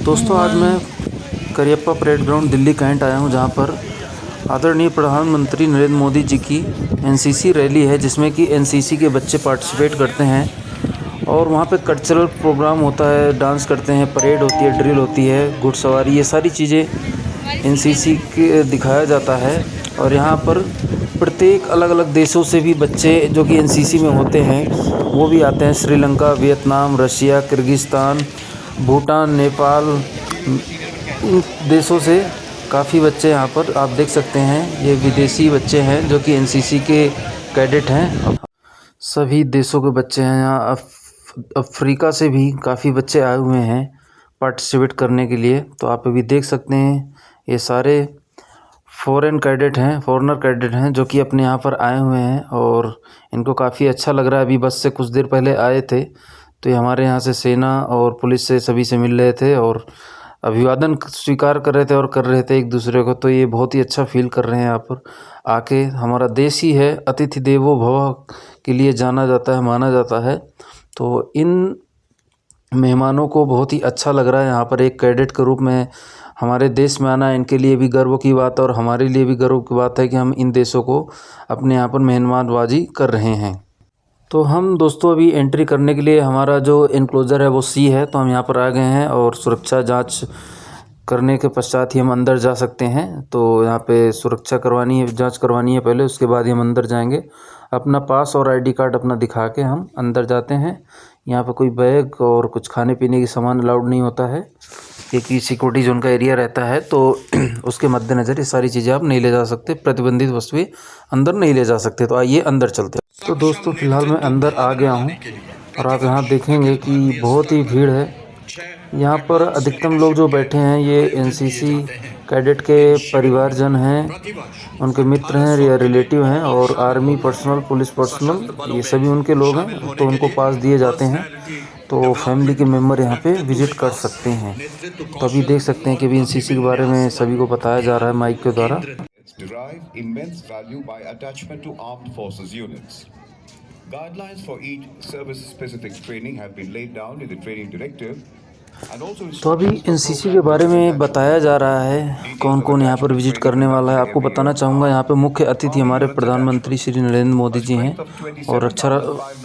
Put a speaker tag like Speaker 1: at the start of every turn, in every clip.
Speaker 1: दोस्तों आज मैं Cariappa parade ground Delhi cantt आया हूँ, जहाँ पर आदरणीय प्रधानमंत्री नरेंद्र मोदी जी की एनसीसी रैली है, जिसमें कि एनसीसी के बच्चे पार्टिसिपेट करते हैं और वहाँ पे कल्चरल प्रोग्राम होता है, डांस करते हैं, परेड होती है, ड्रिल होती है, घुड़सवारी, ये सारी चीज़ें एनसीसी के दिखाया जाता है। और यहाँ पर प्रत्येक अलग अलग देशों से भी बच्चे जो कि एनसीसी में होते हैं वो भी आते हैं। Sri Lanka, Vietnam, Russia, Kyrgyzstan, Bhutan, Nepal, इन देशों से काफ़ी बच्चे यहाँ पर आप देख सकते हैं। ये विदेशी बच्चे हैं जो कि एनसीसी के कैडेट हैं। सभी देशों के बच्चे हैं। यहाँ अफ्रीका से भी काफ़ी बच्चे आए हुए हैं पार्टिसिपेट करने के लिए। तो आप अभी देख सकते हैं ये सारे फॉरेनर कैडेट हैं जो कि अपने यहाँ पर आए हुए हैं और इनको काफ़ी अच्छा लग रहा है। अभी बस से कुछ देर पहले आए थे, तो ये हमारे यहाँ से सेना और पुलिस से सभी से मिल रहे थे और अभिवादन स्वीकार कर रहे थे और कर रहे थे एक दूसरे को। तो ये बहुत ही अच्छा फील कर रहे हैं यहाँ पर आके। हमारा देश ही है, अतिथि देवो भव के लिए जाना जाता है, माना जाता है। तो इन मेहमानों को बहुत ही अच्छा लग रहा है यहाँ पर एक कैडेट के रूप में हमारे देश में आना। इनके लिए भी गर्व की बात है और हमारे लिए भी गर्व की बात है कि हम इन देशों को अपने यहाँ पर मेहमानबाजी कर रहे हैं। तो हम दोस्तों अभी एंट्री करने के लिए, हमारा जो एनक्लोजर है वो सी है, तो हम यहाँ पर आ गए हैं और सुरक्षा जांच करने के पश्चात ही हम अंदर जा सकते हैं। तो यहाँ पे सुरक्षा करवानी है, जांच करवानी है पहले, उसके बाद ही हम अंदर जाएंगे। अपना पास और आईडी कार्ड अपना दिखा के हम अंदर जाते हैं। यहाँ पे कोई बैग और कुछ खाने पीने की सामान अलाउड नहीं होता है, क्योंकि सिक्योरिटी जोन का एरिया रहता है। तो उसके मद्देनज़र ये सारी चीज़ें आप नहीं ले जा सकते, प्रतिबंधित वस्तुएं अंदर नहीं ले जा सकते। तो आइए अंदर चलते हैं। तो दोस्तों फ़िलहाल मैं अंदर आ गया हूँ और आप यहाँ देखेंगे कि बहुत ही भीड़ है। यहाँ पर अधिकतम लोग जो बैठे हैं ये एनसीसी कैडेट के परिवारजन हैं, उनके मित्र हैं या रिलेटिव हैं, और आर्मी पर्सनल, पुलिस पर्सनल, ये सभी उनके लोग हैं। तो उनको पास दिए जाते हैं, तो फैमिली के मेम्बर यहाँ पे विज़िट कर सकते हैं। तो अभी देख सकते हैं कि अभी एनसीसी के बारे में सभी को बताया जा रहा है माइक के द्वारा।
Speaker 2: Guidelines for each service-specific training have been laid down in the training directive.
Speaker 1: तो अभी एनसीसी के बारे में बताया जा रहा है कौन कौन यहाँ पर विजिट करने वाला है। आपको बताना चाहूँगा, यहाँ पे मुख्य अतिथि हमारे प्रधानमंत्री श्री नरेंद्र मोदी जी हैं और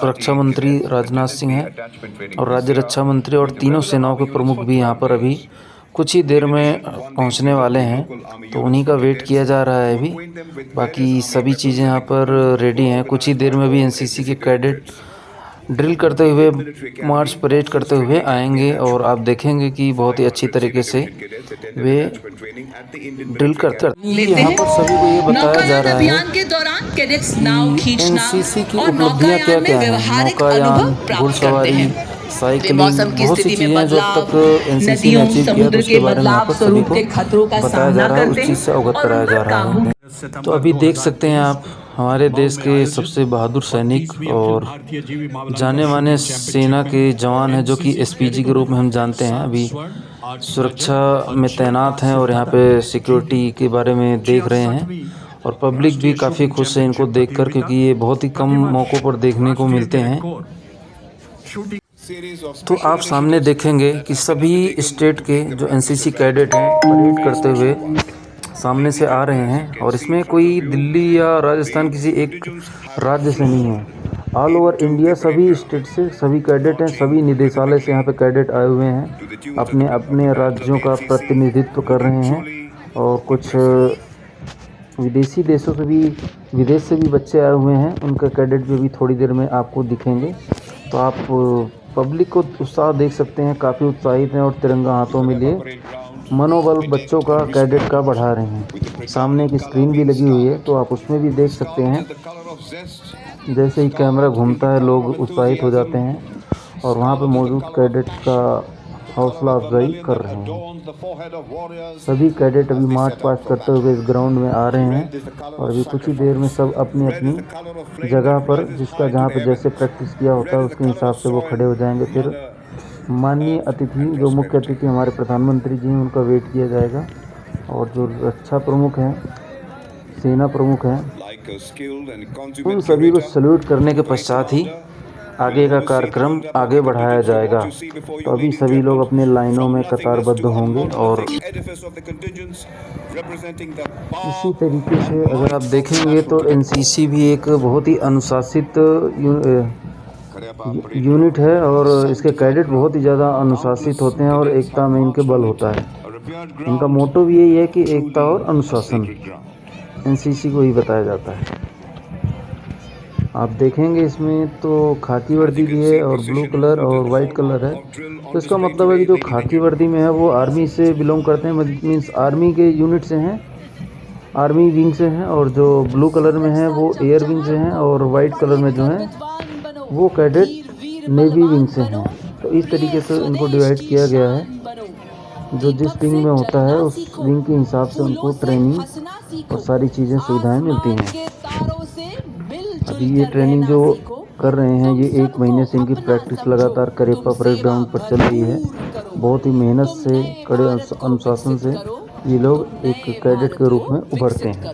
Speaker 1: रक्षा मंत्री राजनाथ सिंह हैं और राज्य रक्षा मंत्री और तीनों सेनाओं के प्रमुख भी यहाँ पर अभी कुछ ही देर में पहुँचने वाले हैं। तो उन्हीं का वेट किया जा रहा है अभी। बाकी सभी चीज़ें यहाँ पर रेडी हैं। कुछ ही देर में भी एनसीसी के कैडेट ड्रिल करते हुए, मार्च परेड करते हुए आएंगे और आप देखेंगे कि बहुत ही अच्छी तरीके से वे ड्रिल करते हैं। यहाँ पर सभी को ये बताया जा रहा है कि एनसीसी की उपलब्धियाँ क्या क्या हैं। नौकायान, घुड़सवारी, साइकिलिंग, बहुत सी चीज़ें हैं जो अब तक एनसीसी ने अचीव किया, तो उसके बारे में यहाँ पर सभी को बताया जा रहा है, उस चीज़ से अवगत कराया जा रहा है। तो अभी देख सकते हैं आप हमारे देश के सबसे बहादुर सैनिक और जाने माने सेना के जवान हैं जो कि एसपीजी के रूप में हम जानते हैं, अभी सुरक्षा में तैनात हैं और यहाँ पे सिक्योरिटी के बारे में देख रहे हैं। और पब्लिक भी काफ़ी खुश है इनको देखकर, क्योंकि ये बहुत ही कम मौक़ों पर देखने को मिलते हैं। तो आप सामने देखेंगे कि सभी स्टेट के जो एनसीसी कैडेट हैं परेड करते हुए सामने से आ रहे हैं। और इसमें कोई दिल्ली या राजस्थान किसी एक राज्य से नहीं है, ऑल ओवर इंडिया सभी स्टेट से सभी कैडेट हैं। सभी निदेशालय से यहाँ पे कैडेट आए हुए हैं, अपने अपने राज्यों का प्रतिनिधित्व कर रहे हैं। और कुछ विदेशी देशों से भी, विदेश से भी बच्चे आए हुए हैं, उनका कैडेट भी अभी थोड़ी देर में आपको दिखेंगे। तो आप पब्लिक को उत्साह देख सकते हैं, काफ़ी उत्साहित हैं और तिरंगा हाथों में लिए मनोबल बच्चों का, कैडेट का बढ़ा रहे हैं। सामने एक स्क्रीन भी लगी हुई है, तो आप उसमें भी देख सकते हैं। जैसे ही कैमरा घूमता है लोग उत्साहित हो जाते हैं और वहाँ पे मौजूद कैडेट का हौसला अफजाई कर रहे हैं। सभी कैडेट अभी मार्च पास्ट करते हुए इस ग्राउंड में आ रहे हैं और अभी कुछ ही देर में सब अपनी अपनी जगह पर, जिसका जहाँ पे जैसे प्रैक्टिस किया होता है उसके हिसाब से वो खड़े हो जाएंगे। फिर माननीय अतिथि, जो मुख्य अतिथि हमारे प्रधानमंत्री जी हैं, उनका वेट किया जाएगा। और जो रक्षा प्रमुख हैं, सेना प्रमुख हैं, उन सभी को सैल्यूट करने के पश्चात ही आगे का कार्यक्रम आगे बढ़ाया जाएगा। तो अभी सभी लोग अपने लाइनों में कतारबद्ध होंगे और इसी तरीके से अगर आप देखेंगे तो एनसीसी भी एक बहुत ही अनुशासित यूनिट है और इसके कैडेट बहुत ही ज़्यादा अनुशासित होते हैं और एकता में इनके बल होता है। इनका मोटो भी यही है कि एकता और अनुशासन, एनसीसी को ही बताया जाता है। आप देखेंगे इसमें तो खाकी वर्दी भी है और ब्लू कलर और वाइट कलर है। तो इसका मतलब है कि जो खाकी वर्दी में है वो आर्मी से बिलोंग करते हैं, मीन्स आर्मी के यूनिट से हैं, आर्मी विंग से हैं, और जो ब्लू कलर में है वो एयर विंग से हैं, और वाइट कलर में जो है वो कैडेट नेवी विंग से हैं। तो इस तरीके से इनको डिवाइड किया गया है। जो जिस विंग में होता है उस विंग के हिसाब से उनको ट्रेनिंग और सारी चीज़ें सुविधाएं मिलती हैं। अभी ये ट्रेनिंग जो कर रहे हैं ये 1 महीने से इनकी प्रैक्टिस लगातार करेप्पा परेड ग्राउंड पर चल रही है। बहुत ही मेहनत से, कड़े अनुशासन से ये लोग एक कैडेट के रूप में उभरते हैं।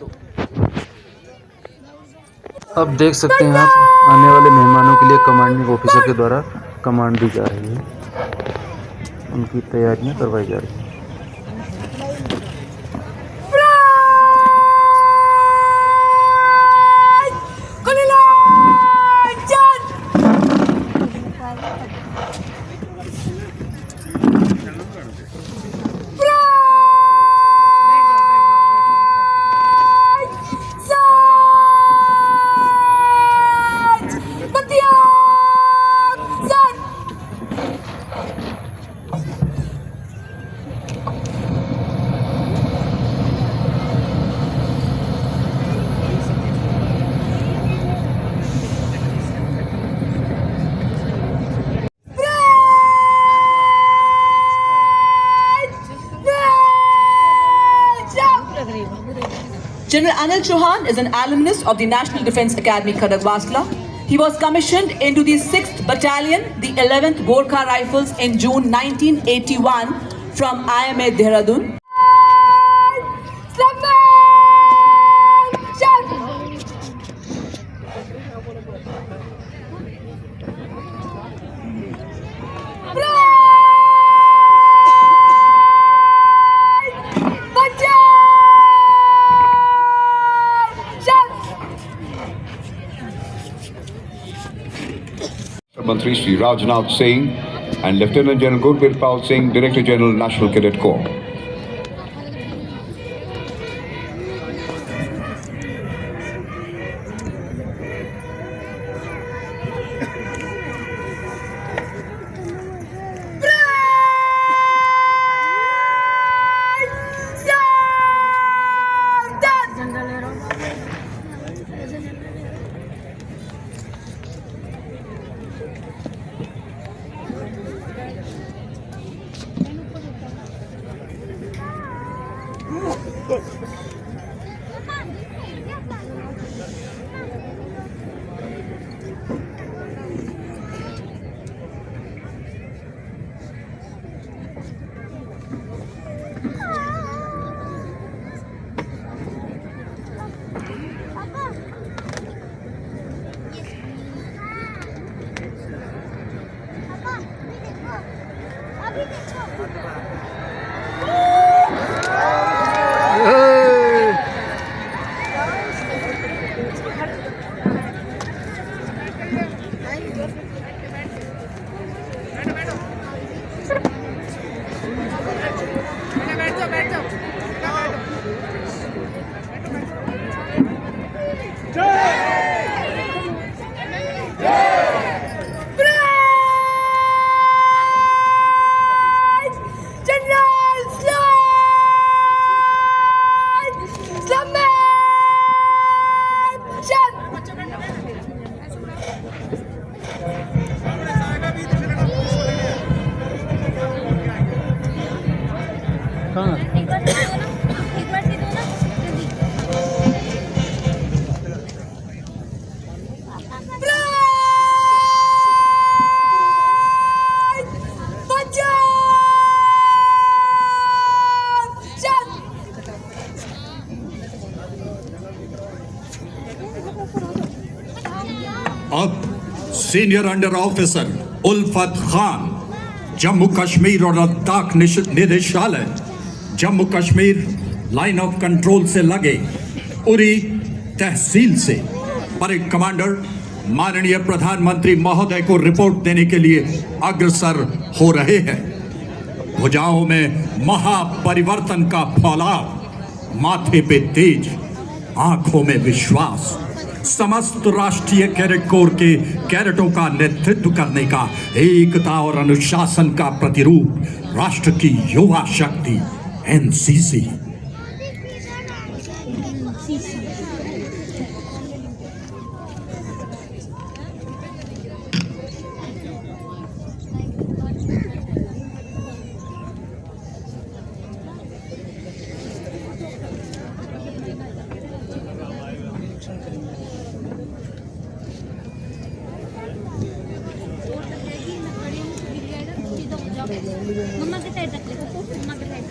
Speaker 1: अब देख सकते हैं आप आने वाले मेहमानों के लिए कमांडिंग ऑफिसर के द्वारा कमांड दी जा रही है, उनकी तैयारियां करवाई जा रही हैं।
Speaker 3: General Anil Chauhan is an alumnus of the National Defence Academy, Khadagwasla. He was commissioned into the 6th Battalion, the 11th Gorkha Rifles in June 1981 from IMA Dehradun.
Speaker 2: Mantri Sri Rajnath Singh and Lieutenant General Gurpreet Pal Singh, Director General, National Cadet Corps.
Speaker 4: अब senior under officer उल्फत खान, जम्मू कश्मीर और लद्दाख निदेशालय, Jammu Kashmir line of control से लगे उरी तहसील से parade commander माननीय प्रधानमंत्री महोदय को रिपोर्ट देने के लिए अग्रसर हो रहे हैं। भुजाओं में महापरिवर्तन का फौलाद, माथे पे तेज, आंखों में विश्वास, समस्त राष्ट्रीय कैडेट कोर के कैडेटों का नेतृत्व करने का एकता और अनुशासन का प्रतिरूप राष्ट्र की युवा शक्ति एनसीसी।
Speaker 5: मम्मा के साइड रख ले मम्मा के साइड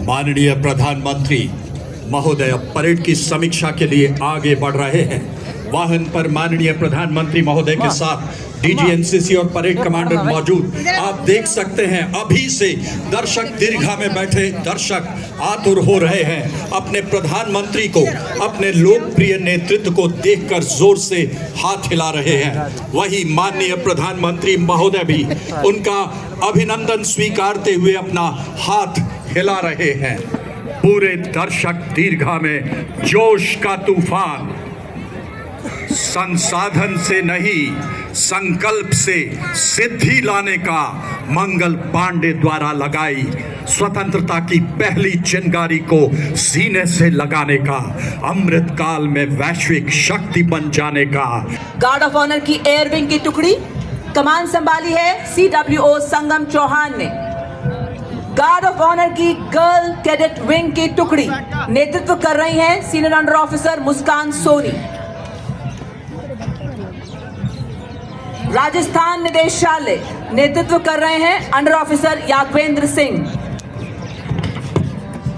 Speaker 4: माननीय प्रधानमंत्री महोदय परेड की समीक्षा के लिए आगे बढ़ रहे हैं। वाहन पर माननीय प्रधानमंत्री महोदय के साथ डीजी एनसीसी और परेड कमांडर मौजूद। आप देख सकते हैं अभी से दर्शक दीर्घा में बैठे दर्शक आतुर हो रहे हैं अपने प्रधानमंत्री को, अपने लोकप्रिय नेतृत्व को देखकर जोर से हाथ हिला रहे हैं। वही माननीय प्रधानमंत्री महोदय भी उनका अभिनंदन स्वीकारते हुए अपना हाथ हिला रहे हैं। पूरे दर्शक दीर्घा में जोश का तूफान, संसाधन से नहीं संकल्प से सिद्धि लाने का मंगल पांडे द्वारा लगाई स्वतंत्रता की पहली चिंगारी को सीने से लगाने का, अमृत काल में वैश्विक शक्ति बन जाने का।
Speaker 3: गार्ड ऑफ ऑनर की एयर विंग की टुकड़ी कमान संभाली है CWO संगम चौहान ने। गार्ड ऑफ ऑनर की गर्ल कैडेट विंग की टुकड़ी नेतृत्व कर रही हैं senior under officer Muskan Soni. Rajasthan निदेशालय नेतृत्व कर रहे हैं अंडर ऑफिसर यादवेंद्र सिंह।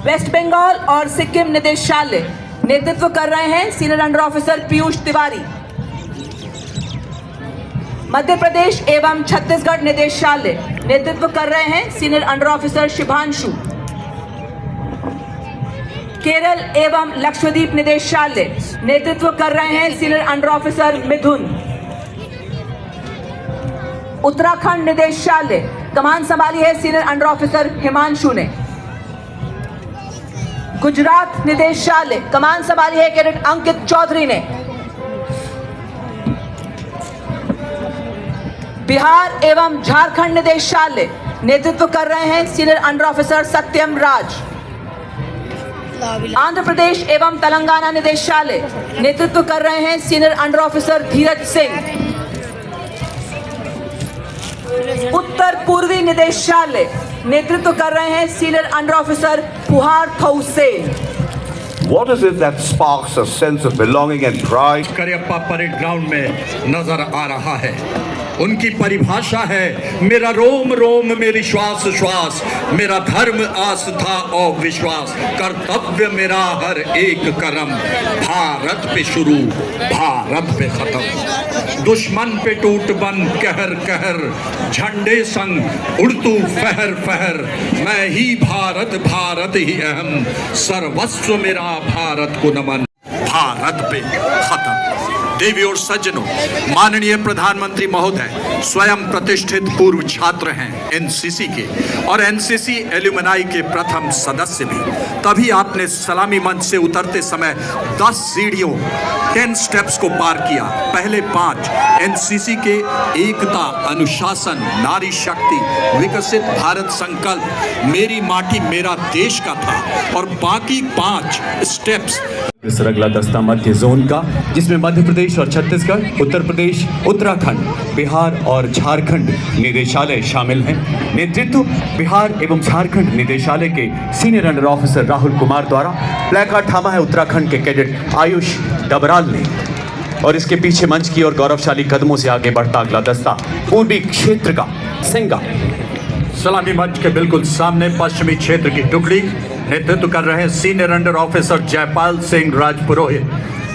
Speaker 3: वेस्ट बंगाल और सिक्किम निदेशालय नेतृत्व कर रहे हैं senior under officer Piyush Tiwari. Madhya Pradesh एवं छत्तीसगढ़ निदेशालय नेतृत्व कर रहे हैं senior under officer Shubhanshu. Kerala एवं लक्षद्वीप निदेशालय नेतृत्व कर रहे हैं सीनियर अंडर ऑफिसर मिथुन। उत्तराखंड निदेशालय कमान संभाली है सीनियर अंडर ऑफिसर हिमांशु ने। गुजरात निदेशालय कमान संभाली है कैडेट अंकित चौधरी ने। बिहार एवं झारखंड निदेशालय नेतृत्व कर रहे हैं senior under officer Satyam Raj. Andhra Pradesh एवं तेलंगाना निदेशालय नेतृत्व कर रहे हैं senior under officer Dheeraj Singh. उत्तर पूर्वी निदेशालय नेतृत्व कर रहे हैं senior under officer Puhar Thousen.
Speaker 2: What is it that sparks a sense of belonging and pride?
Speaker 4: Cariappa parade ground में नजर आ रहा है। उनकी परिभाषा है मेरा रोम रोम मेरी श्वास श्वास, मेरा धर्म आस्था और विश्वास, कर्तव्य मेरा हर एक कर्म, भारत पे शुरू भारत पे खत्म, दुश्मन पे टूट बन कहर कहर, झंडे संग उड़तू फहर फहर, मैं ही भारत भारत ही अहम, सर्वस्व मेरा भारत को नमन, भारत पे खत्म। देवी और सज्जनों, माननीय प्रधानमंत्री महोदय स्वयं प्रतिष्ठित पूर्व छात्र हैं एनसीसी के और एनसीसी एल्यूमनाई के प्रथम सदस्य भी। तभी आपने सलामी मंच से उतरते समय 10 सीढ़ियों 10 स्टेप्स को पार किया। पहले 5 एनसीसी के एकता, अनुशासन, नारी शक्ति, विकसित भारत संकल्प, मेरी माटी मेरा देश का था और बाकी 5 स्टेप्स
Speaker 6: सर अगला दस्ता मध्य जोन का, जिसमें मध्य प्रदेश और छत्तीसगढ़, उत्तर प्रदेश, उत्तराखंड, बिहार और झारखंड निदेशालय शामिल हैं। नेतृत्व बिहार एवं झारखंड निदेशालय के senior under officer Rahul Kumar द्वारा प्लेकार्ड थामा है उत्तराखंड के कैडेट आयुष डबराल ने। और इसके पीछे मंच की और गौरवशाली कदमों से आगे बढ़ता अगला दस्ता पूर्वी क्षेत्र का सिंगा।
Speaker 4: सलामी मंच के बिल्कुल सामने पश्चिमी क्षेत्र की टुकड़ी नेतृत्व कर रहे हैं senior under officer Jaipal Singh Rajpurohit,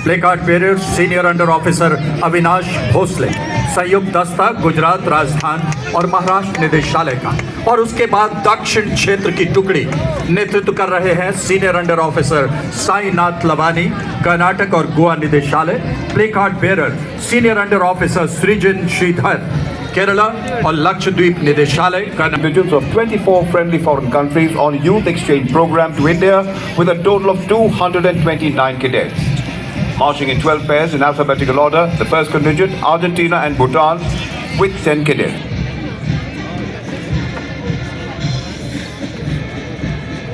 Speaker 4: placard bearer senior under officer Avinash Bhosale, संयुक्त दस्ता गुजरात, राजस्थान और महाराष्ट्र निदेशालय का। और उसके बाद दक्षिण क्षेत्र की टुकड़ी नेतृत्व कर रहे हैं senior under officer Sainath Lavani, Karnataka और गोवा निदेशालय, placard bearer senior under officer सृजन श्रीधर, Kerala और लक्षद्वीप निदेशालय का।
Speaker 2: Contingents of 24 friendly foreign countries on youth exchange program to India with a total of 229 cadets. Marching in 12 pairs in alphabetical order, the first contingent, Argentina and Bhutan with 10 cadets.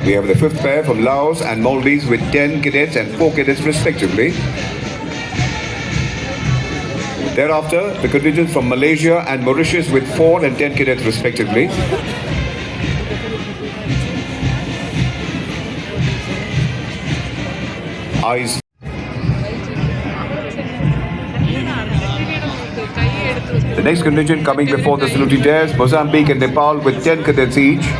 Speaker 2: We have the fifth pair from Laos and Maldives with 10 cadets and 4 cadets respectively. Thereafter, the contingents from Malaysia and Mauritius with 4 and 10 cadets respectively. Eyes. The next contingent coming before the saluting dares, Mozambique and Nepal with 10 cadets each.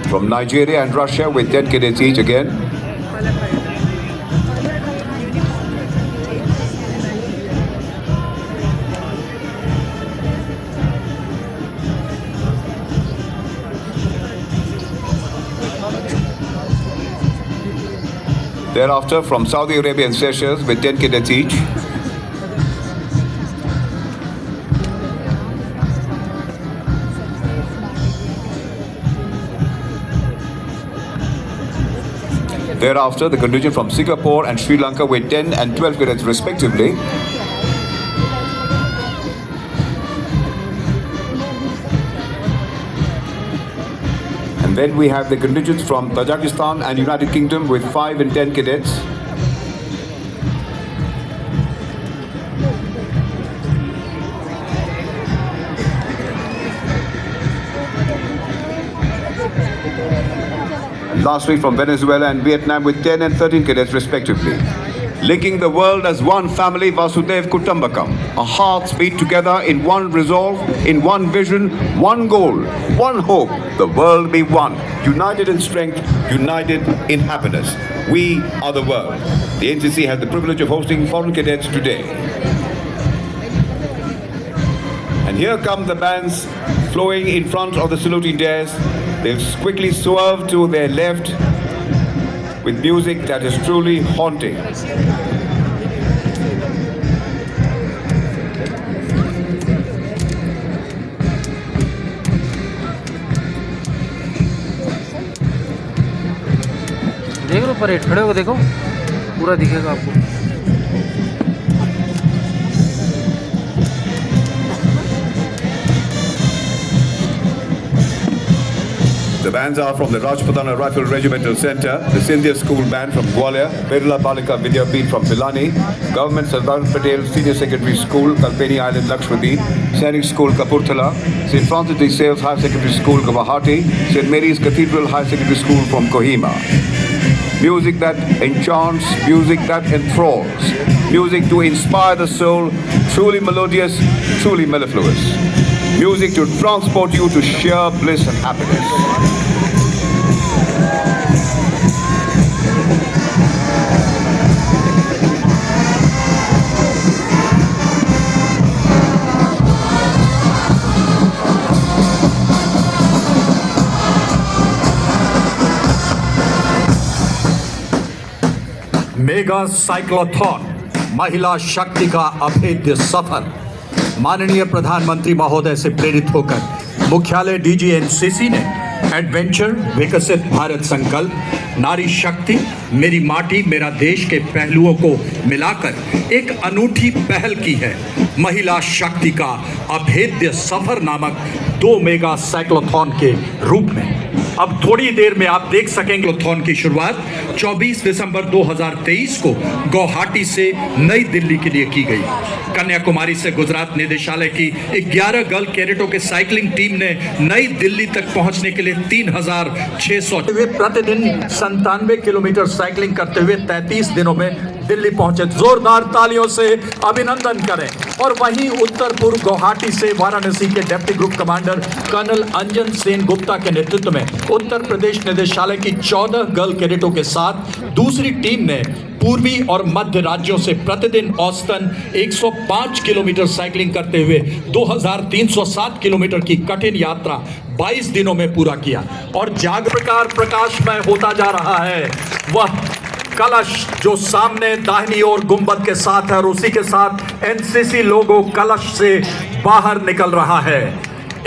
Speaker 2: From Nigeria and Russia with 10 cadets each again. Thereafter from Saudi Arabia and Seychelles with 10 cadets each. Thereafter, the contingent from Singapore and Sri Lanka with 10 and 12 cadets respectively. And then we have the contingents from Tajikistan and United Kingdom with 5 and 10 cadets. Lastly, from Venezuela and Vietnam with 10 and 13 cadets respectively. Linking the world as one family, Vasudev Kutumbakam. Our hearts beat together in one resolve, in one vision, one goal, one hope. The world be one. United in strength, united in happiness. We are the world. The NCC has the privilege of hosting foreign cadets today. And here come the bands flowing in front of the saluting dares. They've quickly swerved to their left with music that is truly haunting.
Speaker 1: देख लो parade, खड़े होकर देखो, पूरा दिखेगा आपको।
Speaker 2: The bands are from the Rajputana Rifle Regimental Centre, the Sindhya School Band from Gwalior, Birla Balika Vidyapeeth from Pilani, Government Sardar Patel Senior Secondary School, Kalpeni Island, Lakshadweep, Sainik School, Kapurthala, St. Francis de Sales High Secondary School, Guwahati, St. Mary's Cathedral High Secondary School from Kohima. Music that enchants, music that enthralls, music to inspire the soul, truly melodious, truly mellifluous. Music to transport you to sheer bliss and happiness.
Speaker 4: Mega cyclothon महिला शक्ति का अभेद्य सफर। माननीय प्रधानमंत्री महोदय से प्रेरित होकर मुख्यालय डीजी एनसीसी ने एडवेंचर विकसित भारत संकल्प नारी शक्ति मेरी माटी मेरा देश के पहलुओं को मिलाकर एक अनूठी पहल की है। महिला शक्ति का अभेद्य सफर नामक 2 मेगा साइक्लोथॉन के रूप में। अब थोड़ी देर में आप देख सकेंगे साइक्लोथॉन की शुरुआत 24 दिसंबर 2023 को गुवाहाटी से नई दिल्ली के लिए की गई। कन्याकुमारी से गुजरात निदेशालय की 11 गर्ल कैडेटों के साइकिलिंग टीम ने नई दिल्ली तक पहुंचने के लिए 3600 प्रतिदिन 97 किलोमीटर साइकिलिंग करते हुए 33 दिनों में दिल्ली पहुंचे। जोरदार तालियों से अभिनंदन करें। और वहीं उत्तर पूर्व गुवाहाटी से वाराणसी के डिप्टी ग्रुप कमांडर कर्नल अंजन सेन गुप्ता के नेतृत्व में उत्तर प्रदेश निदेशालय की 14 गर्ल कैडेटों के साथ दूसरी टीम ने पूर्वी और मध्य राज्यों से प्रतिदिन औसतन 105 किलोमीटर साइकिलिंग करते हुए 2307 किलोमीटर की कठिन यात्रा 22 दिनों में पूरा किया। और जाग प्रकार प्रकाशमय होता जा रहा है वह कलश जो सामने दाहिनी ओर गुंबद के साथ है और उसी के साथ एनसीसी लोगो कलश से बाहर निकल रहा है।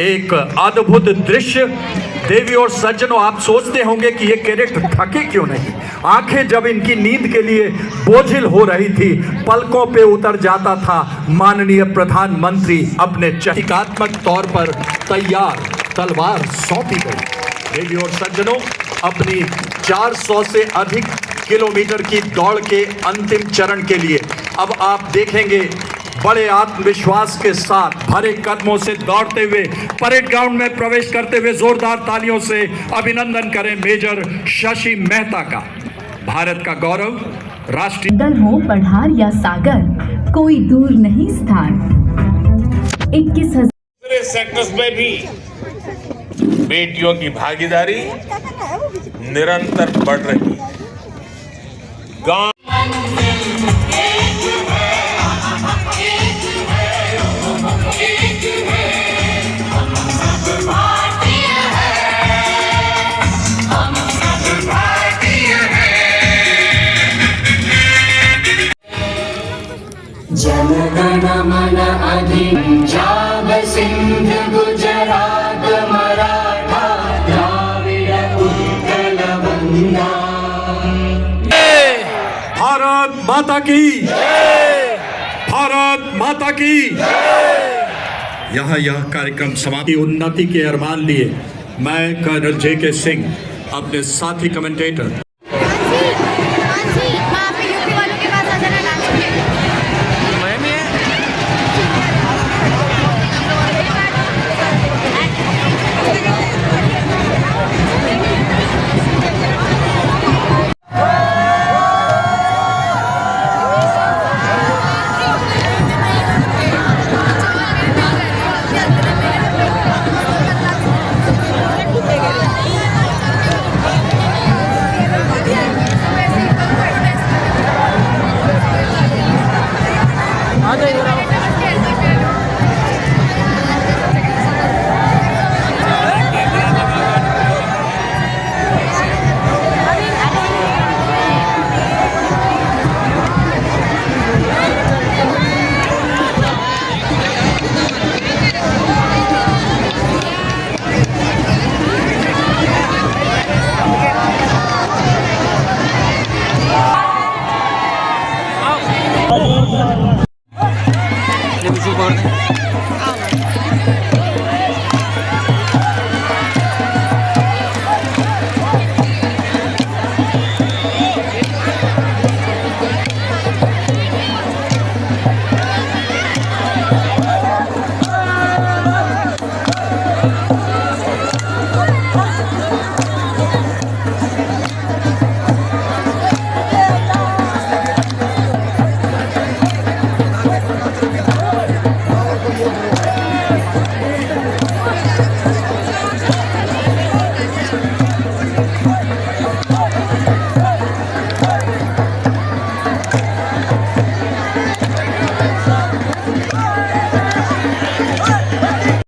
Speaker 4: एक अद्भुत दृश्य। देवी और सज्जनों, आप सोचते होंगे कि ये कैडेट थके क्यों नहीं। आंखें जब इनकी नींद के लिए बोझिल हो रही थी, पलकों पे उतर जाता था माननीय प्रधानमंत्री अपने प्रतीकात्मक तौर पर तैयार तलवार सौंपी गई। देवी और सज्जनों, अपनी 400 से अधिक किलोमीटर की दौड़ के अंतिम चरण के लिए अब आप देखेंगे बड़े आत्मविश्वास के साथ भरे कदमों से दौड़ते हुए परेड ग्राउंड में प्रवेश करते हुए जोरदार तालियों से अभिनंदन करें मेजर शशि मेहता का। भारत का गौरव राष्ट्रीय
Speaker 7: दल हो पठार या सागर, कोई दूर नहीं स्थान। 21,000
Speaker 8: सेक्टर्स में भी बेटियों की भागीदारी निरंतर बढ़ रही है। गांव
Speaker 9: जनगण मन पंजाब सिंध गुजरात मराठा द्राविड़ उत्कल बंगा।
Speaker 4: भारत माता की, भारत माता की। यहाँ यह कार्यक्रम समाप्ति उन्नति के अरमान लिए मैं कर्नल JK सिंह अपने साथी कमेंटेटर